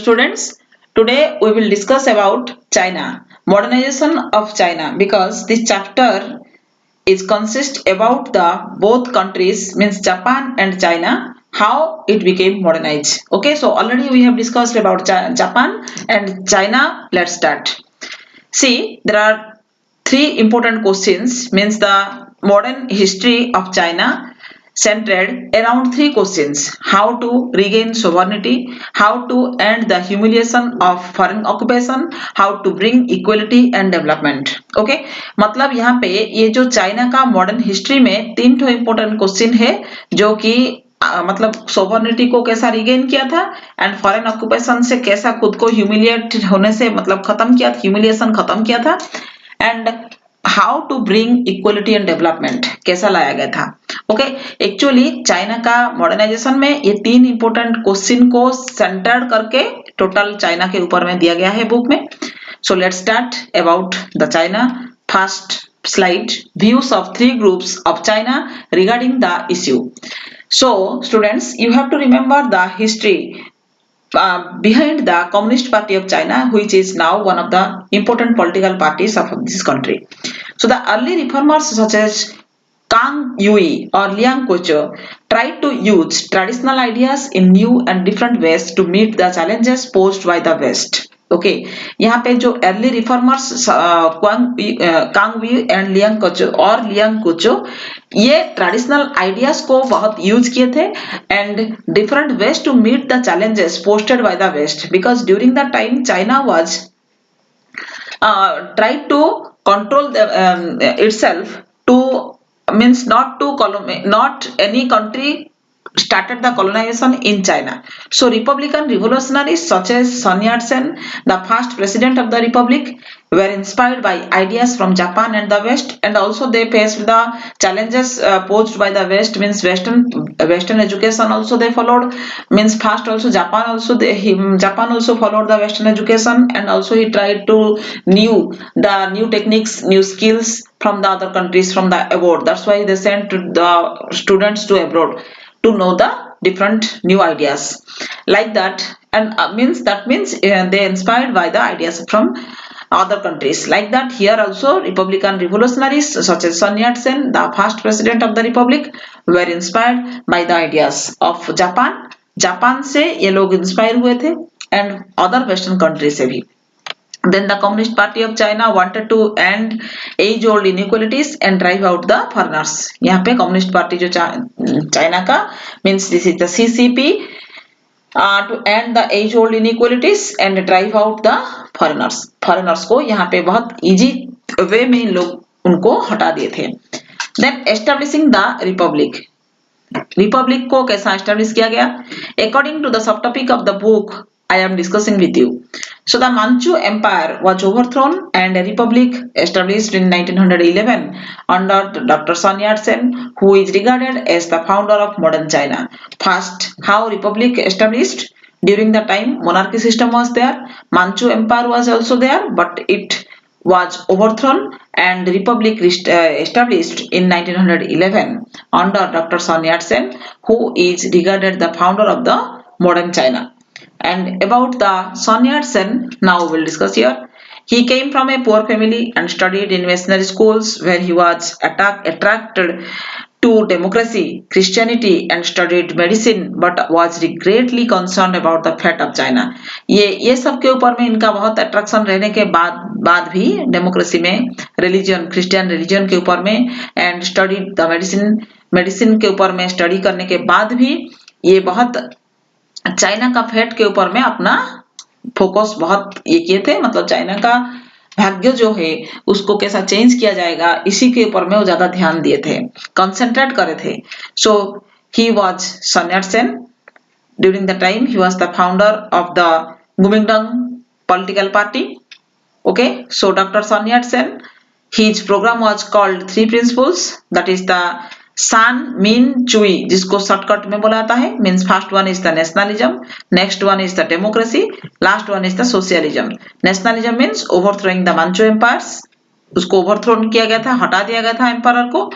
Students, today we will discuss about China, modernization of China, because this chapter is consist about the both countries, means Japan and China, how it became modernized. Okay, so already we have discussed about Japan and China. Let's start. See, there are three important questions, means the modern history of China centered around three questions: how to regain sovereignty, how to end the humiliation of foreign occupation, how to bring equality and development. Okay मतलब यहाँ पे ये जो China का modern history में तीन ठो important question है जो कि मतलब सोवर्निटी को कैसा रिगेन किया था एंड फॉरेन ऑक्यूपेशन से कैसा खुद को ह्यूमिलिएट होने से मतलब खत्म किया, ह्यूमिलिएशन खत्म किया था, and how to bring equality and development कैसा लाया गया था. ओके एक्चुअली चाइना का मॉडर्नाइजेशन में ये तीन इंपॉर्टेंट क्वेश्चन को सेंटर्ड करके टोटल चाइना के ऊपर में दिया गया है बुक में. So let's start about the China. First slide, views of three groups of China regarding the issue. So students, you have to remember the history behind the Communist Party of China, which is now one of the important political parties of this country. So the early reformers such as Kang Yui or Liang Kocho tried to use traditional ideas in new and different ways to meet the challenges posed by the West. Okay यहाँ पे जो early reformers Kang Wei and Liang Qichao ये traditional ideas को बहुत use किए थे and different ways to meet the challenges posted by the West, because during the time China was tried to control itself to means not any country started the colonization in China. So Republican revolutionaries such as Sun Yat-sen, the first president of the republic, were inspired by ideas from Japan and the West, and also they faced the challenges posed by the West, means Western education also they followed, means first also Japan also followed the Western education, and also he tried to new techniques, new skills from the other countries from the abroad. That's why they sent the students to abroad to know the different new ideas like that, and means they inspired by the ideas from other countries like that. Here also Republican revolutionaries such as Sun Yat-sen, the first president of the republic, were inspired by the ideas of Japan से ये लोग inspire हुए थे and other western country से भी. Then the Communist Party of China wanted to end age-old inequalities and drive out the foreigners. यहाँ पे communist party जो चाइना का means this is the CCP to end the age-old inequalities and drive out the foreigners. Foreigners को यहाँ पे बहुत easy way में इन लोग उनको हटा दिए थे. Then establishing the republic. Republic को कैसा एस्टैब्लिश किया गया according to the sub topic of the book I am discussing with you. So the Manchu Empire was overthrown and a republic established in 1911 under Dr. Sun Yat-sen, who is regarded as the founder of modern China. First, how republic established? During the time monarchy system was there, Manchu Empire was also there, but it was overthrown and republic established in 1911 under Dr. Sun Yat-sen, who is regarded the founder of the modern China. And about the Sun Yat-sen, now we will discuss here. He came from a poor family and studied in missionary schools where he was attracted to democracy, Christianity and studied medicine, but was greatly concerned about the fate of China. ये सब के ऊपर में इनका बहुत attraction रहने के बाद भी डेमोक्रेसी में रिलीजन, क्रिश्चियन रिलीजन के ऊपर में एंड स्टडीड द मेडिसिन के ऊपर में स्टडी करने के बाद भी ये बहुत चाइना का फेट के ऊपर में अपना फोकस बहुत ये किए थे, मतलब चाइना का भाग्य जो है उसको कैसा चेंज किया जाएगा इसी के ऊपर में वो ज्यादा ध्यान दिए थे, कंसंट्रेट करे थे. So he was Sun Yat-sen. During the time he was the founder of the Kuomintang political party. Okay so doctor Sun Yat-sen, his program was called three principles, that is the San Min Chui, जिसको shortcut में बोला जाता है. Means first one is the nationalism, next one is the democracy, last one is the socialism. Nationalism means overthrowing the Manchu empires, उसको overthrown किया गया था, हटा दिया गया था एम्पायर को.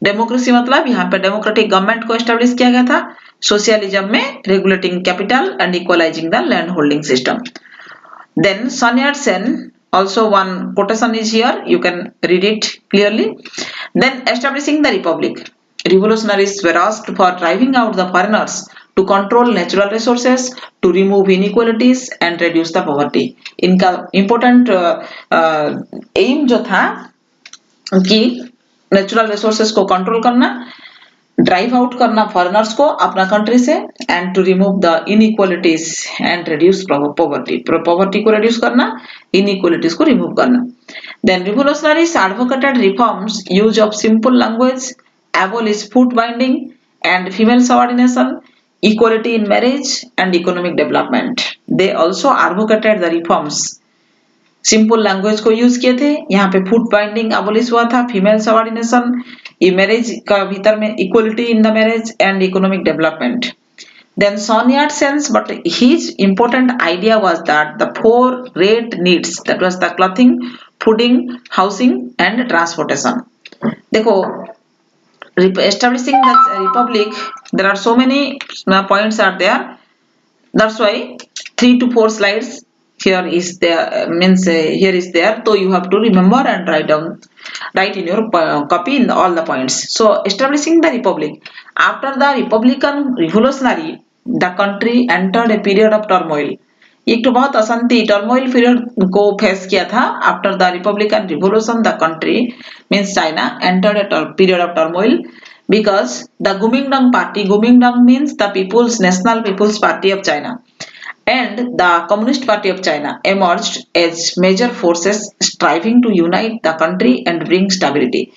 डेमोक्रेसी मतलब यहाँ पे डेमोक्रेटिक गवर्नमेंट को एस्टेब्लिश किया गया था. सोशलिज्म में regulating capital and equalizing the land holding system. Then Sun Yat-sen, also one quotation is here, you can read it clearly. Then establishing the republic, revolutionaries were asked for driving out the foreigners to control natural resources, to remove inequalities and reduce the poverty. इनका important aim जो था कि natural resources को control करना, drive out करना foreigners को अपना country से, and to remove the inequalities and reduce poverty, poverty को रिड्यूस करना, इनइक्वालिटीज को रिमूव करना. Then revolutionaries advocated reforms, use of simple language, abolish foot binding and female subordination, equality in marriage and economic development. They also advocated the reforms. Simple language को use किए थे, यहाँ पे foot binding abolish हुआ था, female subordination, ये marriage का भीतर में equality in the marriage and economic development. Then Sun Yat-sen's, but his important idea was that the four great needs, that was the clothing, fooding, housing and transportation. देखो, establishing the republic, there are so many points are there. That's why 3 to 4 slides here is there, means here is there, so you have to remember and write in your copy in all the points. So establishing the republic, after the republican revolutionary, the country entered a period of turmoil. एक तो बहुत अशांति turmoil period को face किया था. After the Republican revolution the country means China entered a period of turmoil because the Kuomintang party, Kuomintang means the People's Party of China, and the Communist Party of China emerged as major forces striving to unite the country and bring stability.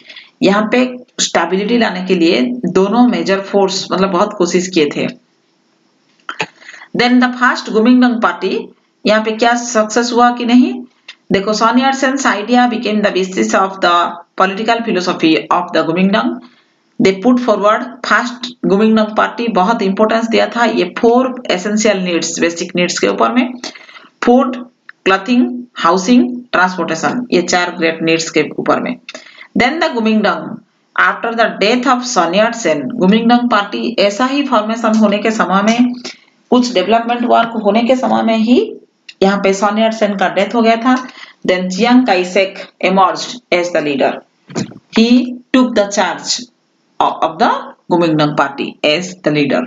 यहाँ पे stability लाने के लिए दोनों major force मतलब बहुत कोशिश किए थे. Then the first Kuomintang party, यहाँ पे क्या सक्सेस हुआ कि नहीं, देखो Sun Yat-sen's idea became the basis of the political philosophy of the Kuomintang. They put forward first Kuomintang party बहुत इंपॉर्टेंस दिया था ये 4 एसेंशियल नीड्स, बेसिक नीड्स के ऊपर में, फूड, क्लॉथिंग, हाउसिंग, ट्रांसपोर्टेशन, ये 4 ग्रेट नीड्स के ऊपर में. Then the Kuomintang, after the death of Sun Yat-sen, Kuomintang party ऐसा ही फॉर्मेशन होने के समय में, कुछ डेवलपमेंट वर्क होने के समय में ही यहाँ पे सन याट-सेन का डेथ हो गया था. Then Chiang Kai-shek emerged as the leader. He took the charge of the Kuomintang party as the leader.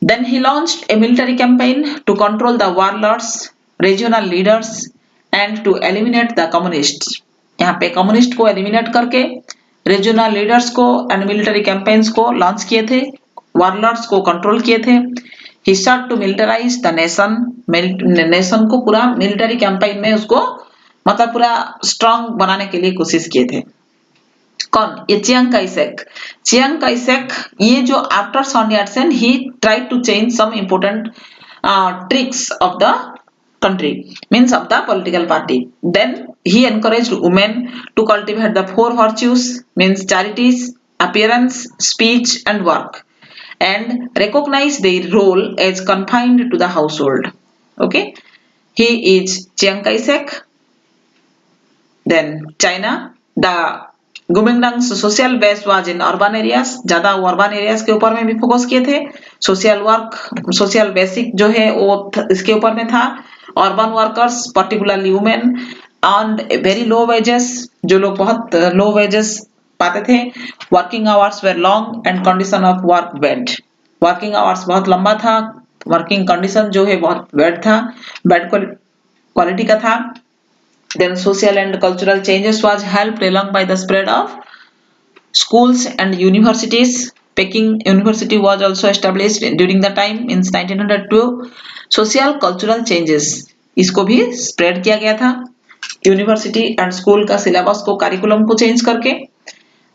Then he launched a military campaign to control the warlords, regional leaders and to eliminate the communists. यहाँ पे communist को eliminate करके regional leaders को and military campaigns को launch किए थे, warlords को control किए थे. He sought to militarize the nation, nation को पूरा मिलिट्री कैंपेन में उसको मतलब पूरा स्ट्रांग बनाने के लिए कोशिश किए थे. कौन, ये चियांग काई-शेक. चियांग काई-शेक ये जो after Sun Yat-sen he tried to change some important tricks of the country, means of the political party. Then he encouraged women to cultivate the 4 virtues, means charities, appearance, speech and work, and recognize their role as confined to the household. Okay, he is Chiang Kai-shek. Then China, the Kuomintang's social base was in urban areas, ज्यादा urban areas के ऊपर में भी focus किए थे. Social work, social basic जो है वो इसके ऊपर में था. Urban workers particularly women earn very low wages, जो लोग बहुत लो वेजेस पाते थे. Working hours were long and condition of work bad, working hours बहुत लंबा था, वर्किंग कंडीशन जो है बहुत बैड था, बैड क्वालिटी का था. Then social and cultural changes was helped along by the spread of schools and universities. Peking University was also established during the time in 1902. Social cultural changes इसको भी spread किया गया था university and school का syllabus को, curriculum को change करके.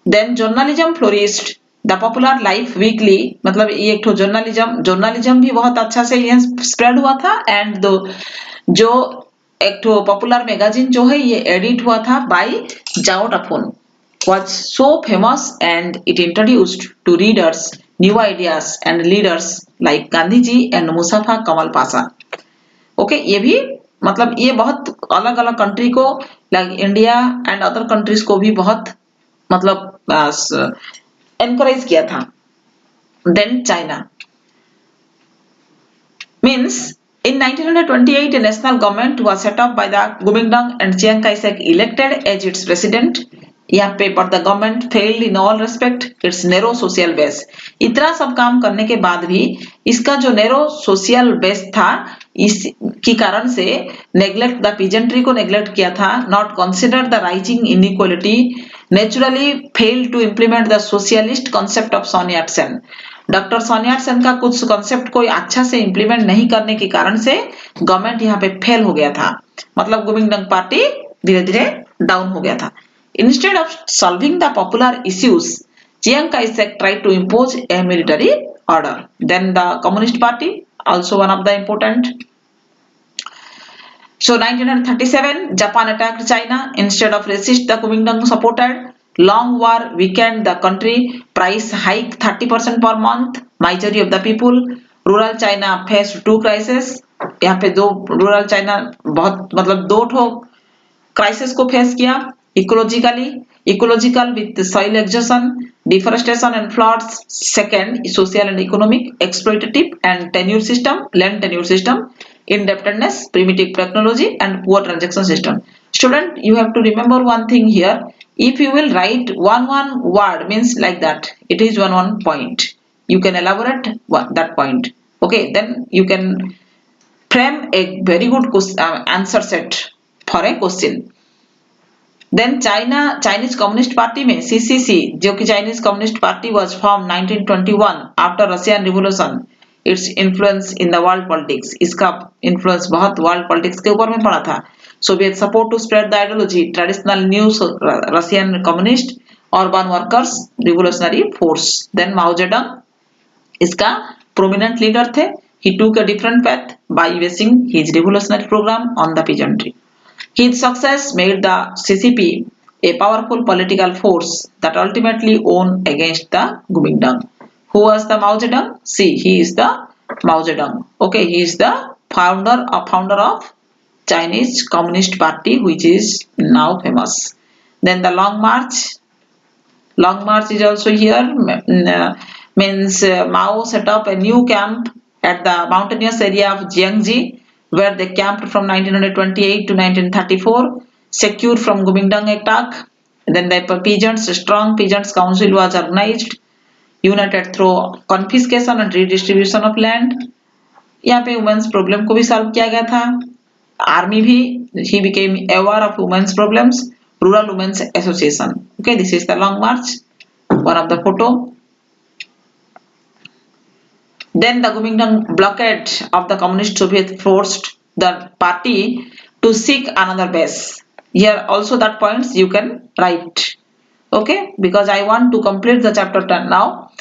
Then journalism flourished. The popular life weekly, मतलब ये एक तो जर्नलिज्म भी बहुत अच्छा से ये स्प्रेड हुआ था. एंड जो एक तो पॉपुलर मैगजीन जो है ये एडिट हुआ था बाय जाओ टफोन, was so famous and it introduced to readers new ideas and leaders like Gandhi ji and Mustafa कमाल पाशा. ओके, ये भी मतलब ये बहुत अलग अलग कंट्री को like India and other countries को भी बहुत मतलब एनकरेज किया था. Then China. Means in 1928 a national government was set up by the Kuomintang and Chiang Kai-shek elected as its president. यहाँ पे but the government failed in all respect its narrow social base. इतना सब काम करने के बाद भी इसका जो narrow social base था इस की कारण से neglect the peasantry को neglect किया था, not consider the rising inequality, naturally failed to implement the socialist concept of Sun Yat-sen. Doctor Sun Yat-sen का कुछ कॉन्सेप्ट कोई अच्छा से इंप्लीमेंट नहीं करने के कारण से गवर्नमेंट यहाँ पे फेल हो गया था, मतलब कुमिंटांग पार्टी धीरे धीरे डाउन हो गया था. Instead of solving the popular issues Chiang Kai-shek tried to impose a military order. Then the Communist Party, also one of the important. So 1937 Japan attacked China. Instead of resist, the Kuomintang supported. Long war weakened the country. Price hike 30% per month. Majority of the people. Rural China faced two crises. यहाँ पे दो rural China बहुत मतलब दो ठो crisis को face किया. Ecological with soil exhaustion, deforestation and floods. Second, social and economic, exploitative and tenure system, land tenure system, indebtedness, primitive technology and poor transaction system. Student, you have to remember one thing here. If you will write one word means like that, it is one point. You can elaborate that point. Okay, then you can frame a very good answer set for a question. Then Chinese Communist Party में CCC जो कि Chinese Communist Party was formed 1921 after Russian Revolution. Its influence in the world politics, इसका influence बहुत world politics के ऊपर में पड़ा था. Soviet support to spread the ideology, traditional news Russian communist, urban workers, revolutionary force. Then Mao Zedong इसका prominent leader थे. He took a different path by basing his revolutionary program on the peasantry. His success made the CCP a powerful political force that ultimately won against the Kuomintang. Who was the Mao Zedong? See, he is the Mao Zedong. Okay, he is the founder of Chinese Communist Party, which is now famous. Then the Long March. Long March is also here. Means Mao set up a new camp at the mountainous area of Jiangxi, where they camped from 1928 to 1934, secure from Kuomintang attack. Then the strong peasants council was organized, united through confiscation and redistribution of land. यहाँ पे women's problem को भी solve किया गया था. Army भी, he became aware of women's problems. Rural Women's Association. Okay, this is the Long March. One of the photo. Then the Kuomintang blockade of the Communist Soviet forced the party to seek another base. Here also that points you can write. Okay, because I want to complete the chapter 10 now.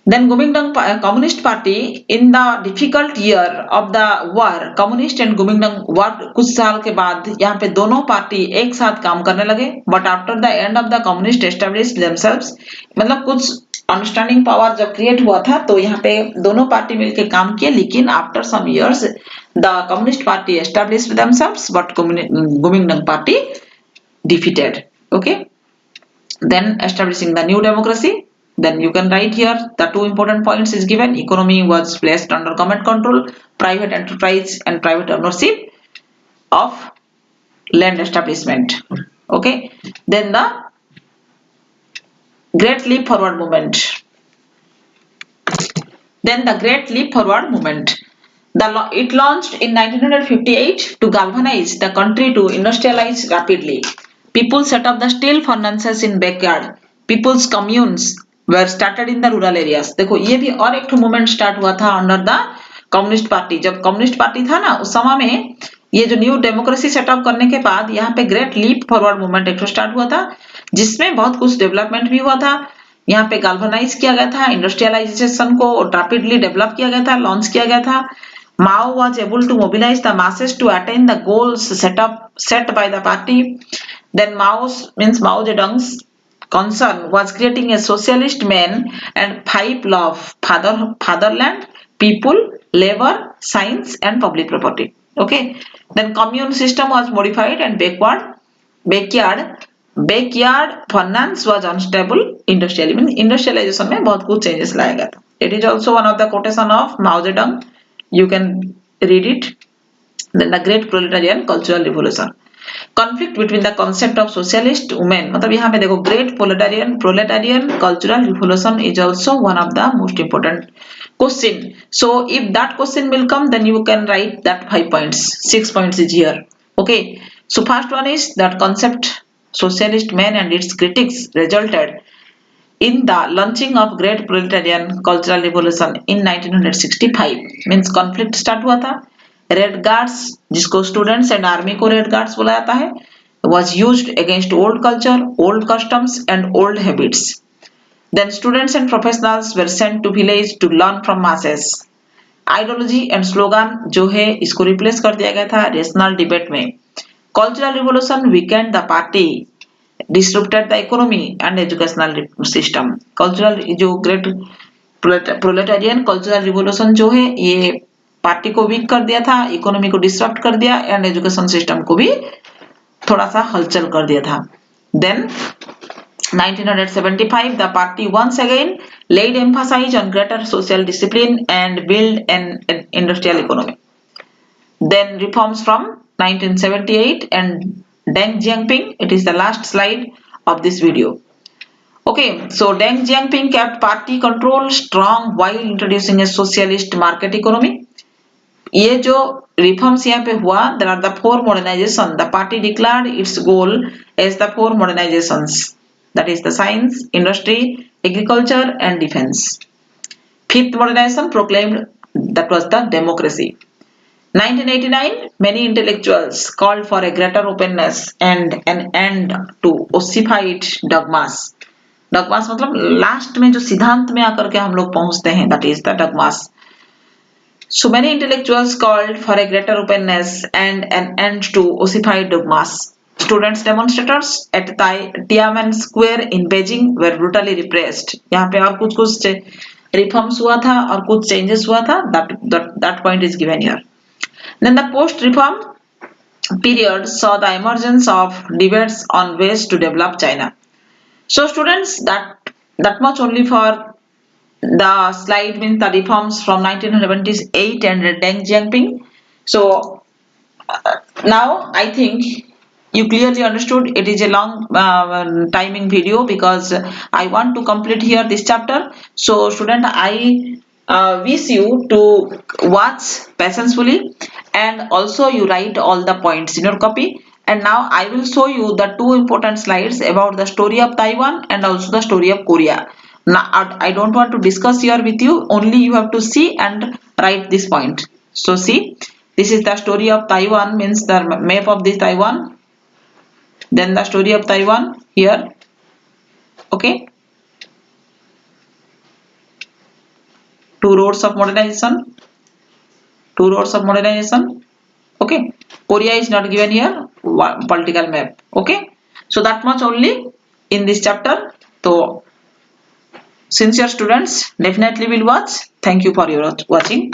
Then Kuomintang Communist Party in the difficult year of the war, Communist and Kuomintang war कुछ साल के बाद यहाँ पे दोनों party एक साथ काम करने लगे. But after the end of the Communist established themselves, मतलब कुछ अंडरस्टैंडिंग पावर जब क्रिएट हुआ था तो यहाँ पे दोनों पार्टी मिलके काम किए. लेकिन after some years the communist party established themselves but Kuomintang party defeated. Okay, then establishing the new democracy. Then you can write here the two important points is given. Economy was placed under government control, private enterprise and private ownership of land establishment. Okay, then the Great Leap Forward movement. Then the Great Leap Forward movement. It launched in 1958 to galvanize the country to industrialize rapidly. People set up the steel furnaces in backyard. People's communes were started in the rural areas. देखो ये भी और एक movement start हुआ था under the communist party. जब communist party था ना उस समय में ये जो न्यू डेमोक्रेसी सेटअप करने के बाद यहाँ पे ग्रेट लीप फॉरवर्ड मूवमेंट एक स्टार्ट हुआ था जिसमें बहुत कुछ डेवलपमेंट भी हुआ था. यहाँ पे गाल्वनाइज किया गया था, इंडस्ट्रियलाइजेशन को रैपिडली डेवलप किया गया था, लॉन्च किया गया था. Mao was able to mobilize the masses to attain the goals set by the party. Then Mao Zedong's concern was creating a socialist man and five law of fatherland, people, labor, science and public property. Okay. Then commune system was modified and backyard backyard finance was unstable industrial mean industrialization में बहुत कुछ changes लाया गया था. It is also one of the quotation of Mao Zedong. You can read it. Then the great proletarian cultural revolution. Conflict between the concept of socialist women. मतलब यहाँ पे देखो great proletarian cultural revolution is also one of the most important question. So if that question will come, then you can write that 5 points. 6 points is here. Okay. So first one is that concept socialist men and its critics resulted in the launching of great proletarian cultural revolution in 1965. Means conflict start हुआ था. Red guards जिसको students and army को red guards बोला जाता है was used against old culture, old customs and old habits. Then students and professionals were sent to village to learn from masses. Ideology and slogan जो है इसको replace कर दिया गया था rational debate में. Cultural revolution weakened the party, disrupted the economy and educational system. Cultural जो great proletarian cultural revolution जो है ये पार्टी को वीक कर दिया था, इकोनॉमी को डिसरप्ट कर दिया एंड एजुकेशन सिस्टम को भी थोड़ा सा हलचल कर दिया था. Then 1975, the party once again laid emphasis on greater social discipline and build an industrial economy. Then reforms from 1978 and Deng Xiaoping. It is the last slide of this video. Okay, so Deng Xiaoping kept party control strong while introducing a socialist market economy. ये जो reforms यहाँ पे हुआ, there are the 4 modernization. The party declared its goal as the 4 modernizations. That is the science, industry, agriculture and defense. 5th modernization proclaimed, that was the democracy. 1989, many intellectuals called for a greater openness and an end to ossified dogmas. Dogmas मतलब last में जो सिद्धांत में आकर के हम लोग पहुंचते हैं, that is the dogmas. So many intellectuals called for a greater openness and an end to ossified dogmas. Students demonstrators at Tiananmen Square in Beijing were brutally repressed. यहाँ पे और कुछ reforms हुआ था और कुछ changes हुआ था. That point is given here. Then the post-reform period saw the emergence of debates on ways to develop China. So students, that much only for the slide means the reforms from 1978 and Deng Xiaoping. So now I think you clearly understood. It is a long timing video because I want to complete here this chapter. So student, I wish you to watch patiently and also you write all the points in your copy. And now I will show you the 2 important slides about the story of Taiwan and also the story of Korea. Now I don't want to discuss here with you, only you have to see and write this point. So see, this is the story of Taiwan, means the map of this Taiwan. Then the story of Taiwan here. Okay. 2 roads of modernization. 2 roads of modernization. Okay. Korea is not given here. Political map. Okay. So that much only in this chapter. So sincere students definitely will watch. Thank you for your watching.